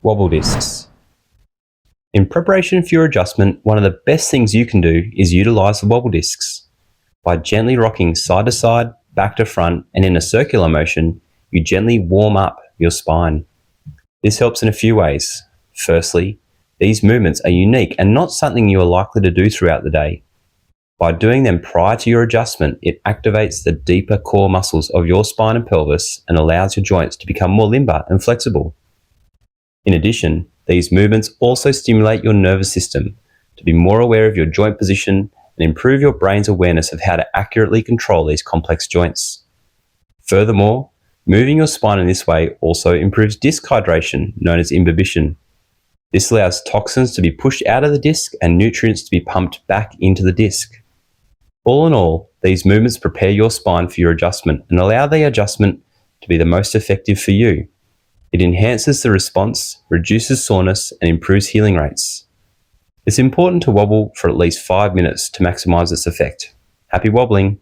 Wobble discs. In preparation for your adjustment, one of the best things you can do is utilize the wobble discs. By gently rocking side to side, back to front, and in a circular motion, you gently warm up your spine. This helps in a few ways. Firstly, these movements are unique and not something you are likely to do throughout the day. By doing them prior to your adjustment, it activates the deeper core muscles of your spine and pelvis and allows your joints to become more limber and flexible. In addition, these movements also stimulate your nervous system to be more aware of your joint position and improve your brain's awareness of how to accurately control these complex joints. Furthermore, moving your spine in this way also improves disc hydration, known as imbibition. This allows toxins to be pushed out of the disc and nutrients to be pumped back into the disc. All in all, these movements prepare your spine for your adjustment and allow the adjustment to be the most effective for you. It enhances the response, reduces soreness, and improves healing rates. It's important to wobble for at least 5 minutes to maximize its effect. Happy wobbling!